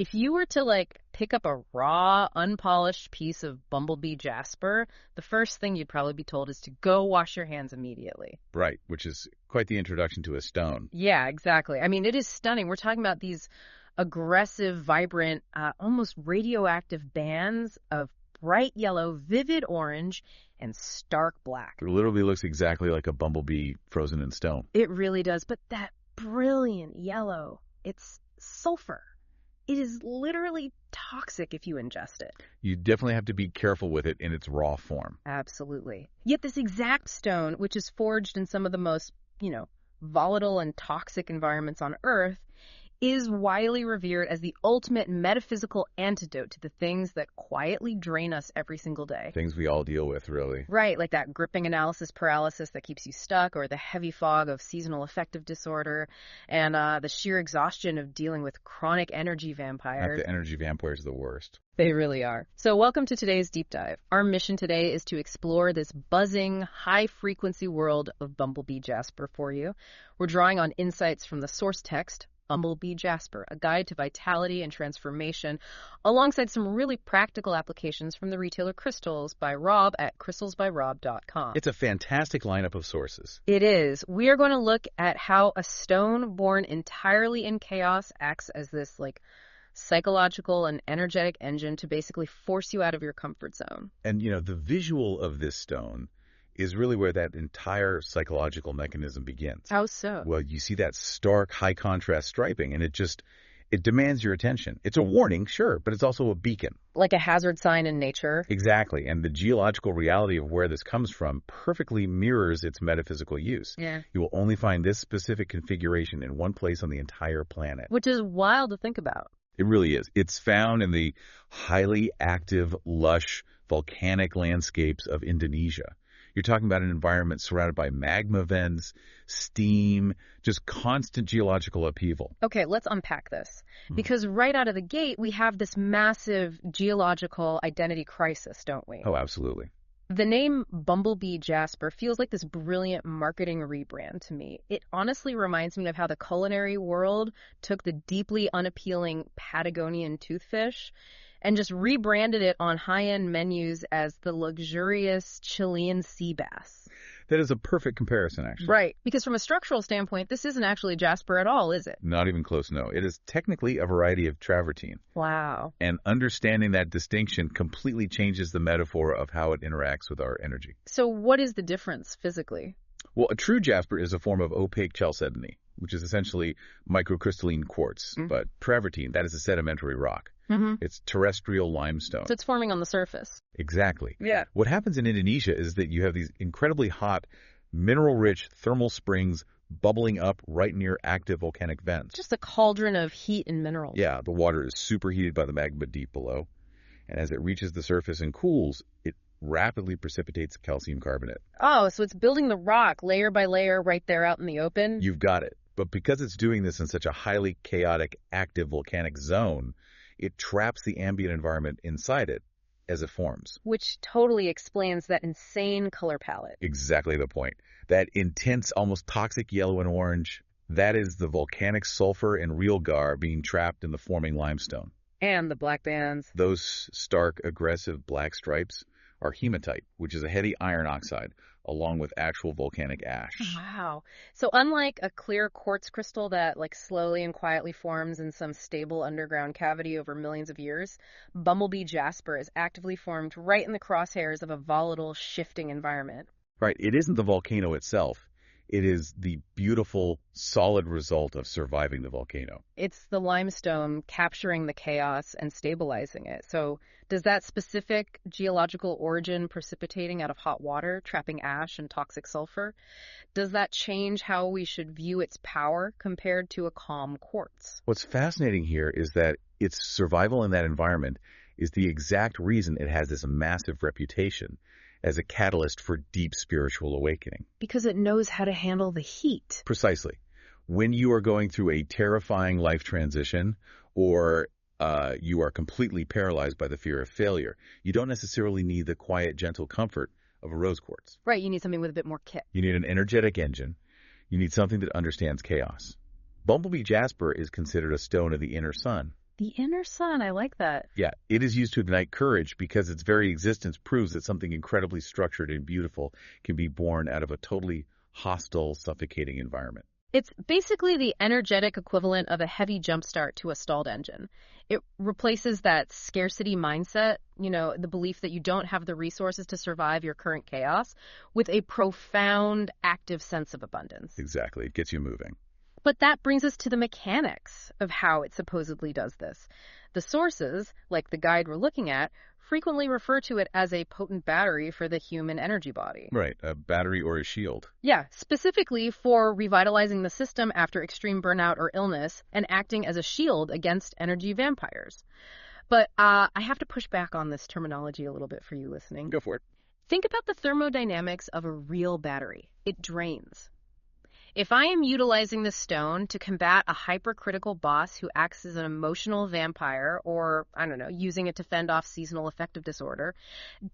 If you were to, like, pick up a raw, unpolished piece of Bumblebee Jasper, the first thing you'd probably be told is to go wash your hands immediately. Right, which is quite the introduction to a stone. Yeah, exactly. I mean, it is stunning. We're talking about these aggressive, vibrant, almost radioactive bands of bright yellow, vivid orange, and stark black. It literally looks exactly like a bumblebee frozen in stone. It really does. But that brilliant yellow, it's sulfur. It is literally toxic if you ingest it. You definitely have to be careful with it in its raw form. Absolutely. Yet this exact stone, which is forged in some of the most, volatile and toxic environments on Earth, is widely revered as the ultimate metaphysical antidote to the things that quietly drain us every single day. Things we all deal with, really. Right, like that gripping analysis paralysis that keeps you stuck, or the heavy fog of seasonal affective disorder, and the sheer exhaustion of dealing with chronic energy vampires. The energy vampires are the worst. They really are. So welcome to today's deep dive. Our mission today is to explore this buzzing, high-frequency world of Bumblebee Jasper for you. We're drawing on insights from the source text, Bumblebee Jasper, a guide to vitality and transformation, alongside some really practical applications from the retailer Crystals by Rob at crystalsbyrob.com. It's a fantastic lineup of sources. It is. We are going to look at how a stone born entirely in chaos acts as this, psychological and energetic engine to basically force you out of your comfort zone. And, the visual of this stone is really where that entire psychological mechanism begins. How so? Well, you see that stark, high-contrast striping, and it demands your attention. It's a warning, sure, but it's also a beacon. Like a hazard sign in nature? Exactly, and the geological reality of where this comes from perfectly mirrors its metaphysical use. Yeah. You will only find this specific configuration in one place on the entire planet. Which is wild to think about. It really is. It's found in the highly active, lush, volcanic landscapes of Indonesia. You're talking about an environment surrounded by magma vents, steam, just constant geological upheaval. Okay, let's unpack this. Because right out of the gate, we have this massive geological identity crisis, don't we? Oh, absolutely. The name Bumblebee Jasper feels like this brilliant marketing rebrand to me. It honestly reminds me of how the culinary world took the deeply unappealing Patagonian toothfish and just rebranded it on high-end menus as the luxurious Chilean sea bass. That is a perfect comparison, actually. Right, because from a structural standpoint, this isn't actually jasper at all, is it? Not even close, no. It is technically a variety of travertine. Wow. And understanding that distinction completely changes the metaphor of how it interacts with our energy. So what is the difference physically? Well, a true jasper is a form of opaque chalcedony, which is essentially microcrystalline quartz. But travertine, that is a sedimentary rock. It's terrestrial limestone. So it's forming on the surface. Exactly. Yeah. What happens in Indonesia is that you have these incredibly hot, mineral-rich thermal springs bubbling up right near active volcanic vents. Just a cauldron of heat and minerals. Yeah, the water is superheated by the magma deep below. And as it reaches the surface and cools, it rapidly precipitates calcium carbonate. Oh, so it's building the rock layer by layer right there out in the open? You've got it. But because it's doing this in such a highly chaotic, active volcanic zone, it traps the ambient environment inside it as it forms. Which totally explains that insane color palette. Exactly the point. That intense, almost toxic yellow and orange, that is the volcanic sulfur and realgar being trapped in the forming limestone. And the black bands. Those stark, aggressive black stripes are hematite, which is a heavy iron oxide, along with actual volcanic ash. Wow. So unlike a clear quartz crystal that slowly and quietly forms in some stable underground cavity over millions of years, Bumblebee Jasper is actively formed right in the crosshairs of a volatile, shifting environment. Right. It isn't the volcano itself. It is the beautiful, solid result of surviving the volcano. It's the limestone capturing the chaos and stabilizing it. So does that specific geological origin precipitating out of hot water, trapping ash and toxic sulfur, does that change how we should view its power compared to a calm quartz? What's fascinating here is that its survival in that environment is the exact reason it has this massive reputation as a catalyst for deep spiritual awakening. Because it knows how to handle the heat. Precisely. When you are going through a terrifying life transition or you are completely paralyzed by the fear of failure, you don't necessarily need the quiet, gentle comfort of a rose quartz. Right, you need something with a bit more kick. You need an energetic engine. You need something that understands chaos. Bumblebee Jasper is considered a stone of the inner sun. The inner sun, I like that. Yeah, it is used to ignite courage because its very existence proves that something incredibly structured and beautiful can be born out of a totally hostile, suffocating environment. It's basically the energetic equivalent of a heavy jumpstart to a stalled engine. It replaces that scarcity mindset, the belief that you don't have the resources to survive your current chaos, with a profound, active sense of abundance. Exactly. It gets you moving. But that brings us to the mechanics of how it supposedly does this. The sources, like the guide we're looking at, frequently refer to it as a potent battery for the human energy body. Right, a battery or a shield. Yeah, specifically for revitalizing the system after extreme burnout or illness and acting as a shield against energy vampires. But I have to push back on this terminology a little bit for you listening. Go for it. Think about the thermodynamics of a real battery. It drains. If I am utilizing the stone to combat a hypercritical boss who acts as an emotional vampire, or, using it to fend off seasonal affective disorder,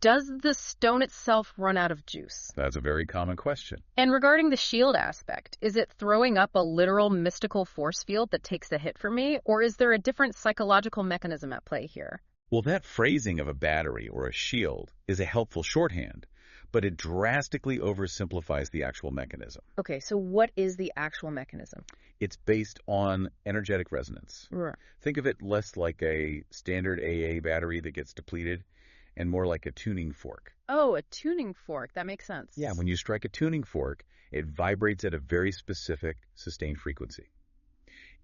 does the stone itself run out of juice? That's a very common question. And regarding the shield aspect, is it throwing up a literal mystical force field that takes a hit for me, or is there a different psychological mechanism at play here? Well, that phrasing of a battery or a shield is a helpful shorthand, but it drastically oversimplifies the actual mechanism. Okay, so what is the actual mechanism? It's based on energetic resonance. Right. Think of it less like a standard AA battery that gets depleted and more like a tuning fork. Oh, a tuning fork. That makes sense. Yeah, when you strike a tuning fork, it vibrates at a very specific, sustained frequency.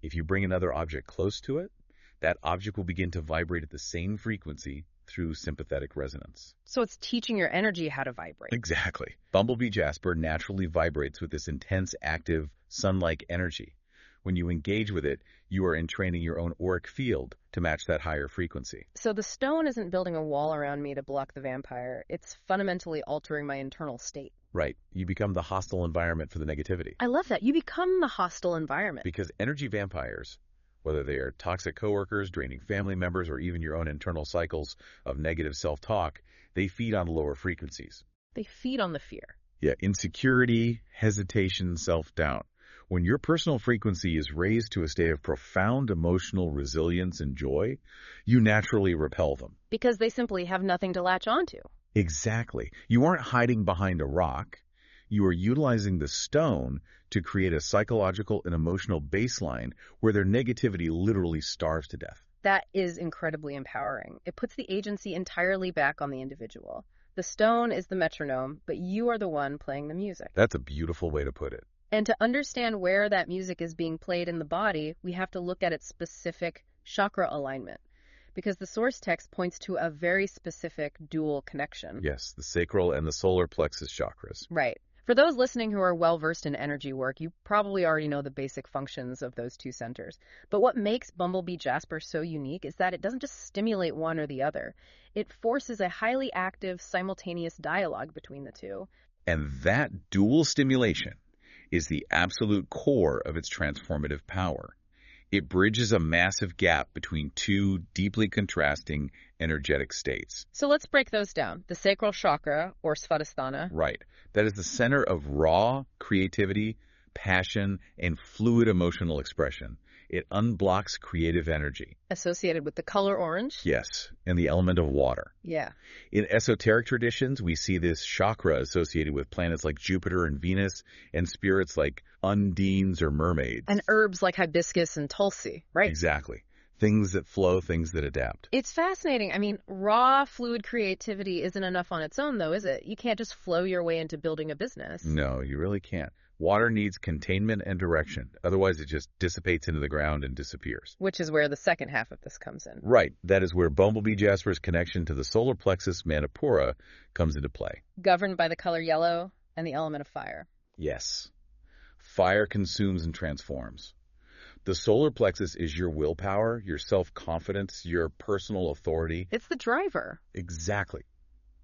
If you bring another object close to it, that object will begin to vibrate at the same frequency through sympathetic resonance. So it's teaching your energy how to vibrate. Exactly. Bumblebee Jasper naturally vibrates with this intense, active, sun-like energy. When you engage with it, you are entraining your own auric field to match that higher frequency. So the stone isn't building a wall around me to block the vampire. It's fundamentally altering my internal state. Right. You become the hostile environment for the negativity. I love that. You become the hostile environment. Because energy vampires, whether they are toxic coworkers, draining family members, or even your own internal cycles of negative self-talk, they feed on lower frequencies. They feed on the fear. Yeah, insecurity, hesitation, self-doubt. When your personal frequency is raised to a state of profound emotional resilience and joy, you naturally repel them. Because they simply have nothing to latch onto. Exactly. You aren't hiding behind a rock. You are utilizing the stone to create a psychological and emotional baseline where their negativity literally starves to death. That is incredibly empowering. It puts the agency entirely back on the individual. The stone is the metronome, but you are the one playing the music. That's a beautiful way to put it. And to understand where that music is being played in the body, we have to look at its specific chakra alignment, because the source text points to a very specific dual connection. Yes, the sacral and the solar plexus chakras. Right. For those listening who are well-versed in energy work, you probably already know the basic functions of those two centers. But what makes Bumblebee Jasper so unique is that it doesn't just stimulate one or the other. It forces a highly active, simultaneous dialogue between the two. And that dual stimulation is the absolute core of its transformative power. It bridges a massive gap between two deeply contrasting energetic states. So let's break those down. The sacral chakra, or Svadhisthana. Right. That is the center of raw creativity, passion, and fluid emotional expression. It unblocks creative energy. Associated with the color orange? Yes, and the element of water. Yeah. In esoteric traditions, we see this chakra associated with planets like Jupiter and Venus and spirits like undines or mermaids. And herbs like hibiscus and tulsi, right? Exactly. Things that flow, things that adapt. It's fascinating. I mean, raw fluid creativity isn't enough on its own, though, is it? You can't just flow your way into building a business. No, you really can't. Water needs containment and direction. Otherwise, it just dissipates into the ground and disappears. Which is where the second half of this comes in. Right. That is where Bumblebee Jasper's connection to the solar plexus Manipura comes into play. Governed by the color yellow and the element of fire. Yes. Fire consumes and transforms. The solar plexus is your willpower, your self-confidence, your personal authority. It's the driver. Exactly.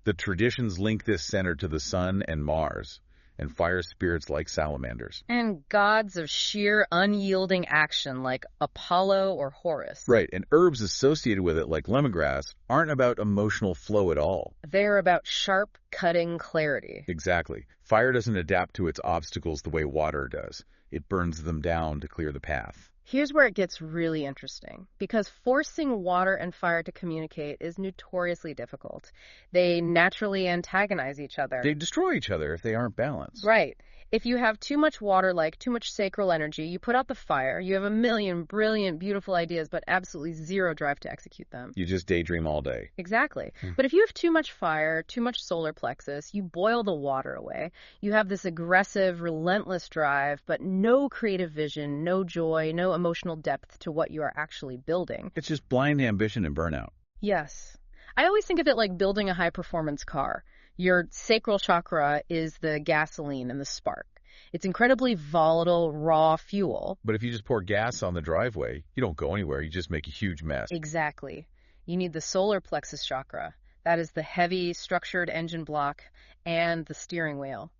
The traditions link this center to the sun and Mars, and fire spirits like salamanders. And gods of sheer unyielding action like Apollo or Horus. Right, and herbs associated with it like lemongrass aren't about emotional flow at all. They're about sharp, cutting clarity. Exactly. Fire doesn't adapt to its obstacles the way water does. It burns them down to clear the path. Here's where it gets really interesting, because forcing water and fire to communicate is notoriously difficult. They naturally antagonize each other. They destroy each other if they aren't balanced. Right. If you have too much water, like too much sacral energy, you put out the fire, you have a million brilliant, beautiful ideas, but absolutely zero drive to execute them. You just daydream all day. Exactly. But if you have too much fire, too much solar plexus, you boil the water away. You have this aggressive, relentless drive, but no creative vision, no joy, no emotional depth to what you are actually building. It's just blind ambition and burnout. Yes. I always think of it like building a high-performance car. Your sacral chakra is the gasoline and the spark. It's incredibly volatile, raw fuel. But if you just pour gas on the driveway, you don't go anywhere. You just make a huge mess. Exactly. You need the solar plexus chakra. That is the heavy, structured engine block and the steering wheel.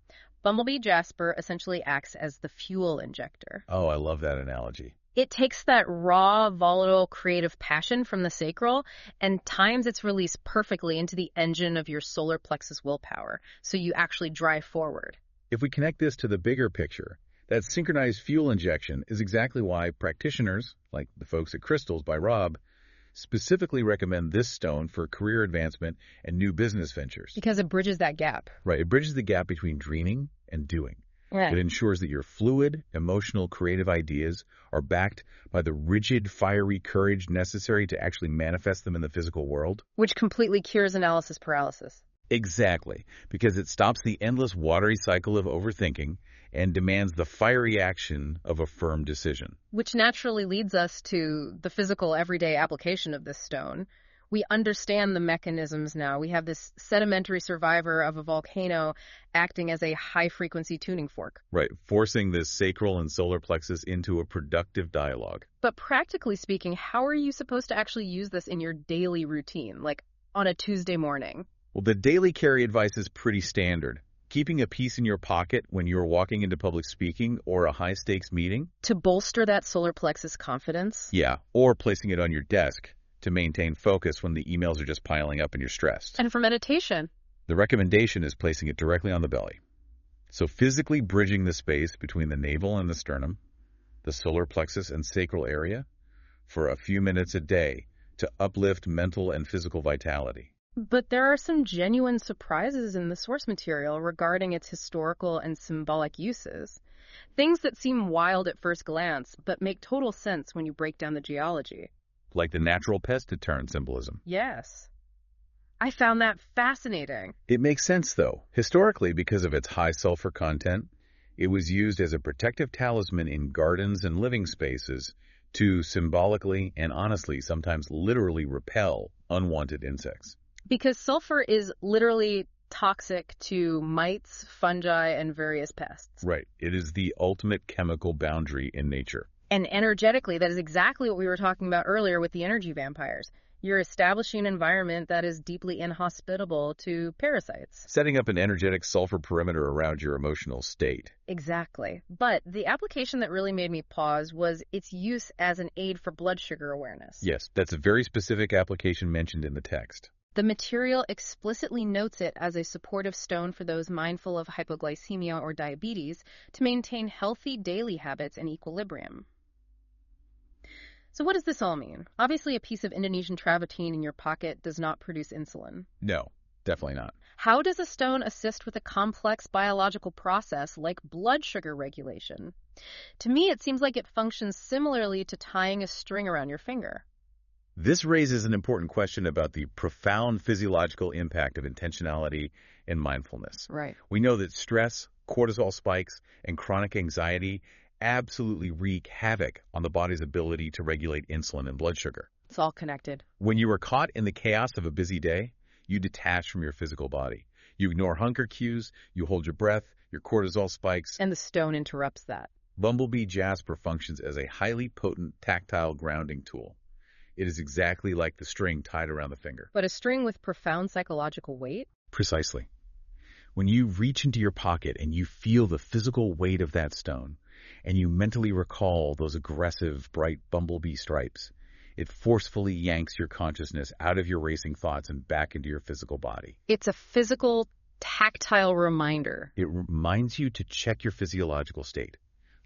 Bumblebee Jasper essentially acts as the fuel injector. Oh, I love that analogy. It takes that raw, volatile, creative passion from the sacral and times its release perfectly into the engine of your solar plexus willpower, so you actually drive forward. If we connect this to the bigger picture, that synchronized fuel injection is exactly why practitioners, like the folks at Crystals by Rob, specifically recommend this stone for career advancement and new business ventures. Because it bridges that gap. Right, it bridges the gap between dreaming and doing. Yeah. It ensures that your fluid, emotional, creative ideas are backed by the rigid, fiery courage necessary to actually manifest them in the physical world. Which completely cures analysis paralysis. Exactly, because it stops the endless watery cycle of overthinking and demands the fiery action of a firm decision. Which naturally leads us to the physical, everyday application of this stone. We understand the mechanisms now. We have this sedimentary survivor of a volcano acting as a high-frequency tuning fork. Right, forcing the sacral and solar plexus into a productive dialogue. But practically speaking, how are you supposed to actually use this in your daily routine, like on a Tuesday morning? Well, the daily carry advice is pretty standard. Keeping a piece in your pocket when you're walking into public speaking or a high-stakes meeting. To bolster that solar plexus confidence? Yeah, or placing it on your desk to maintain focus when the emails are just piling up and you're stressed. And for meditation? The recommendation is placing it directly on the belly. So physically bridging the space between the navel and the sternum, the solar plexus and sacral area, for a few minutes a day to uplift mental and physical vitality. But there are some genuine surprises in the source material regarding its historical and symbolic uses. Things that seem wild at first glance, but make total sense when you break down the geology. Like the natural pest deterrent symbolism. Yes. I found that fascinating. It makes sense, though. Historically, because of its high sulfur content, it was used as a protective talisman in gardens and living spaces to symbolically and honestly, sometimes literally repel unwanted insects. Because sulfur is literally toxic to mites, fungi, and various pests. Right. It is the ultimate chemical boundary in nature. And energetically, that is exactly what we were talking about earlier with the energy vampires. You're establishing an environment that is deeply inhospitable to parasites. Setting up an energetic sulfur perimeter around your emotional state. Exactly. But the application that really made me pause was its use as an aid for blood sugar awareness. Yes, that's a very specific application mentioned in the text. The material explicitly notes it as a supportive stone for those mindful of hypoglycemia or diabetes to maintain healthy daily habits and equilibrium. So what does this all mean? Obviously, a piece of Indonesian travertine in your pocket does not produce insulin. No, definitely not. How does a stone assist with a complex biological process like blood sugar regulation? To me, it seems like it functions similarly to tying a string around your finger. This raises an important question about the profound physiological impact of intentionality and mindfulness. Right. We know that stress, cortisol spikes, and chronic anxiety absolutely wreak havoc on the body's ability to regulate insulin and blood sugar. It's all connected. When you are caught in the chaos of a busy day, you detach from your physical body. You ignore hunger cues, you hold your breath, your cortisol spikes. And the stone interrupts that. Bumblebee Jasper functions as a highly potent tactile grounding tool. It is exactly like the string tied around the finger. But a string with profound psychological weight? Precisely. When you reach into your pocket and you feel the physical weight of that stone, and you mentally recall those aggressive, bright bumblebee stripes, it forcefully yanks your consciousness out of your racing thoughts and back into your physical body. It's a physical, tactile reminder. It reminds you to check your physiological state.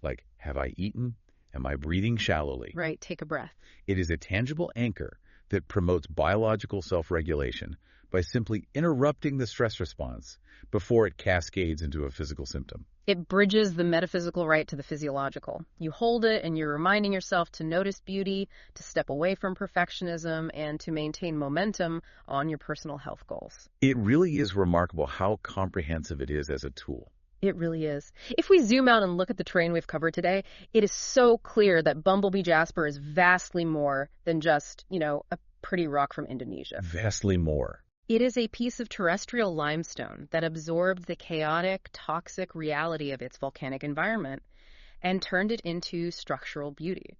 Like, have I eaten? Am I breathing shallowly? Right, take a breath. It is a tangible anchor that promotes biological self-regulation by simply interrupting the stress response before it cascades into a physical symptom. It bridges the metaphysical right to the physiological. You hold it and you're reminding yourself to notice beauty, to step away from perfectionism, and to maintain momentum on your personal health goals. It really is remarkable how comprehensive it is as a tool. It really is. If we zoom out and look at the terrain we've covered today, it is so clear that Bumblebee Jasper is vastly more than just, a pretty rock from Indonesia. Vastly more. It is a piece of terrestrial limestone that absorbed the chaotic, toxic reality of its volcanic environment and turned it into structural beauty.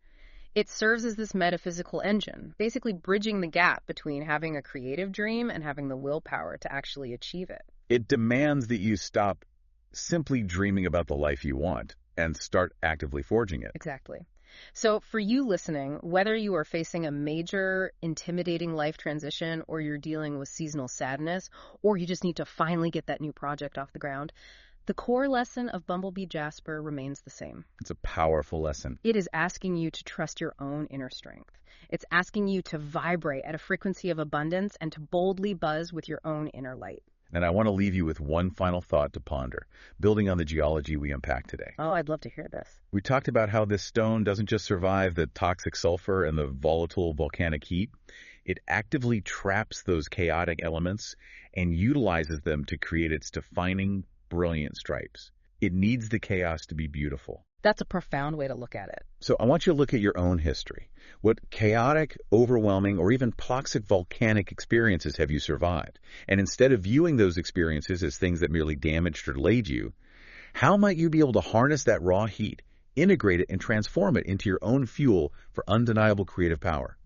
It serves as this metaphysical engine, basically bridging the gap between having a creative dream and having the willpower to actually achieve it. It demands that you stop simply dreaming about the life you want and start actively forging it. Exactly. So for you listening, whether you are facing a major, intimidating life transition, or you're dealing with seasonal sadness, or you just need to finally get that new project off the ground, the core lesson of Bumblebee Jasper remains the same. It's a powerful lesson. It is asking you to trust your own inner strength. It's asking you to vibrate at a frequency of abundance and to boldly buzz with your own inner light. And I want to leave you with one final thought to ponder, building on the geology we unpacked today. Oh, I'd love to hear this. We talked about how this stone doesn't just survive the toxic sulfur and the volatile volcanic heat. It actively traps those chaotic elements and utilizes them to create its defining, brilliant stripes. It needs the chaos to be beautiful. That's a profound way to look at it. So I want you to look at your own history. What chaotic, overwhelming, or even toxic volcanic experiences have you survived? And instead of viewing those experiences as things that merely damaged or delayed you, how might you be able to harness that raw heat, integrate it, and transform it into your own fuel for undeniable creative power?